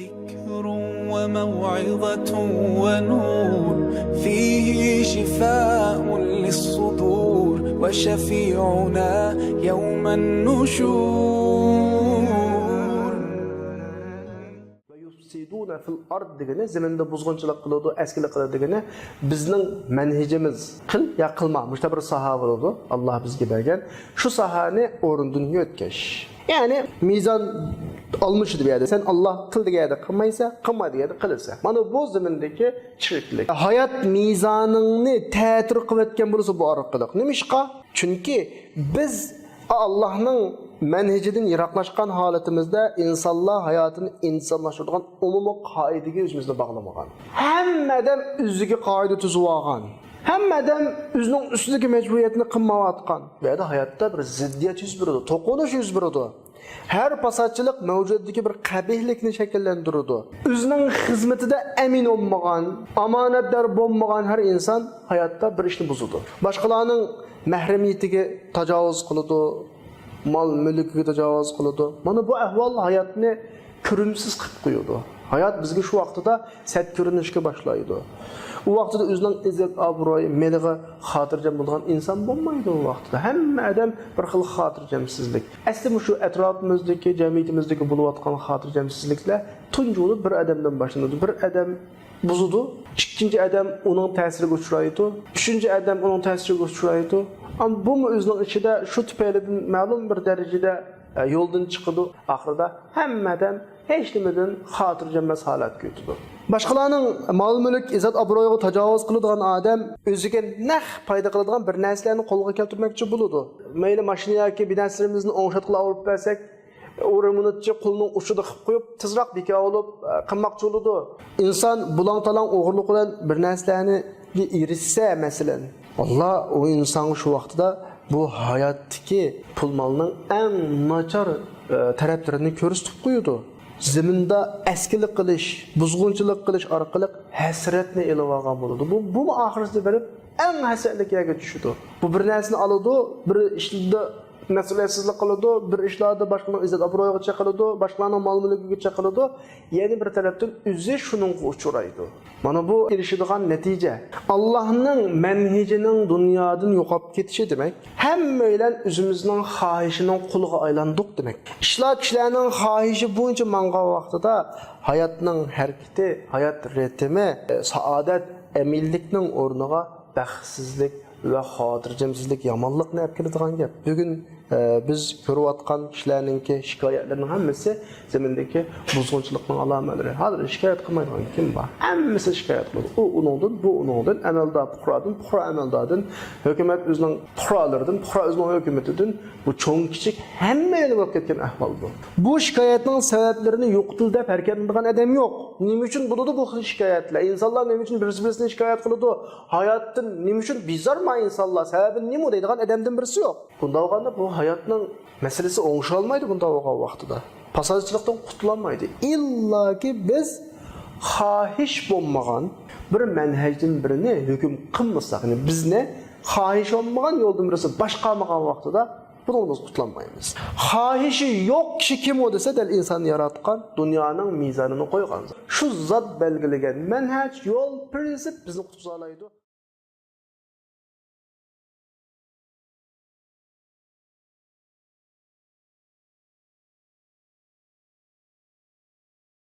ذكر وموعظة ونور فيه شفاء للصدور وشفيعنا يوم النشور. ويفسدون في الأرض degene zeminde buzg'unchilik qiladi, eskilik qiladi degene bizning manhajimiz qil ya qilma. Mushta bir saha bo'ladi. Alloh bizga bergan. Shu sahani o'rindan o'tkash. Yani mizan almışdı bir yerde. Sen Allah kıl degende qilmaysa, qilma degende qilsa. Mana bu zemindeki chiriklik. Hayat mizanını ta'tir qilib etgan bo'lsa bu orqali. Nimishqa? Chunki biz Allah'ın manhajidan yiroqlashgan holatimizda insonlar hayotini insonlashtiradigan umumiy qoidaga o'zimizni bog'lamagan. Hammadan o'ziga qoida tuzib olgan. Hammadan o'zining ustidagi majburiyatni qilmayotgan. Bu yerda hayotda bir ziddiyat yuz beradi, to'qinish yuz beradi. Her pasatçılık mevcuttaki bir qabihlikni shakllantiradi. O'zining xizmatida amin olmagan, amanatdor bo'lmagan her insan hayotda bir ishni buzadi. Boshqalarning mahremiyatiga tajovuz qiladi, mal mulkiga tajovuz qiladi. Mana bu ahvol hayotni ko'rimsiz qilib qo'yadi. Hayot bizga shu vaqtida sat ko'rinishga boshlaydi. U vaqtida o'zining izzat, obro'yi, melig'i xotirjam bo'lgan inson bo'lmaydi u vaqtida. Hamma odam bir xil xotirjamsizlik. Aslida shu atrofimizdagi, jamiyatimizdagi bo'layotgan xotirjamsizliklar tunjuli bir odamdan boshlanadi. Bir odam buzudi, ikkinchi odam uning ta'siriga uchraydi, uchinchi odam uning ta'siriga uchraydi. Ammo bu o'zining ichida shu tufaylidan ma'lum bir darajada yo'ldan chiqadi. Oxirida hammadan hech nimadan xotirjamas holatga o'tadi. Boshqalarning mol-mulk, izzat, obro'yiga tajovuz qiladigan odam o'ziga naq foyda qiladigan bir narsalarni qo'lga keltirmoqchi bo'ladi. Mayli mashina yoki bir narsalarimizni o'ng'shatqilab olib bersak, o'riminichi qo'lning ushida qilib qo'yib, tezroq bekor olib qilmoqchi bo'ladi. Inson bulang-talang o'g'irlik bilan bir narsalarni erishsa, masalan, Alloh o inson shu vaqtida bu hayotdagi pul molning eng nachar taraflarini ko'rsatib qo'yadi. Zeminda eskilik qilish, buzg'unchilik qilish orqali hasratni elib olgan bo'ladi. Bu oxirsida berib eng hasratlik yerga tushadi. Bu bir narsani oladi, bir ishda mas'uliyatsizlik qiladi, bir ishlarda boshqalarning izzat obro'yiga chaqiladi, boshqalarning mol-mulkiga chaqiladi, yana bir tarafdan o'zi shuningga uchraydi. Mana bu erishadigan natija Allohning manhajining dunyodan yo'qolib ketishi demak. Hammalar o'zimizning xohishining quliga aylandik demak. Ishlar kishilarning xohishi bo'yicha mangan vaqtida hayotning harakati, hayot ritmi, saodat, aminlikning o'rniga baxtsizlik ve xotirjamsizlik, yomonlikni olib keladigan gap. Bugun biz ko'rayotgan kishilarningki shikoyatlarning hammasi zemindagi buzg'unchilikning alomatlari. Hozir shikoyat qilmaydigan kim bor? Hammasi shikoyat qiladi. U uningdan, bu uningdan, amaldor fuqarodan, fuqaro amaldordan, hukumat o'zining fuqarolaridan, fuqaro o'zining hukumatidan, bu cho'ng kichik hamma yerda bo'lib ketgan ahvol bu. Bu shikoyatning sabablarini yo'qtil deb harakatlanadigan odam yo'q. Nima uchun bo'ladi bu xil shikoyatlar? Insonlar nima uchun bir-biridan shikoyat qiladi? Hayotdan nima uchun bizarma insonlar? Sababi nima deydigan odamdan birisi yo'q. Bunda olganda bu hayotning masalasi o'ng'isholmaydi bunda olgan vaqtida. Pasajchilikdan qutulolmaydi. Illaki biz xohish bo'lmagan bir manhajdan birini hukm qilmasak, ya'ni bizni xohish olmagan yo'ldan birisi boshqarmagan vaqtida bundan qutulolmaymiz. Xohishi yo'q kishi kim o desa, dal insonni yaratgan, dunyoning mizonini qo'ygan. Shu zot belgilagan manhaj, yo'l, prinsip bizni qutqaza oladi.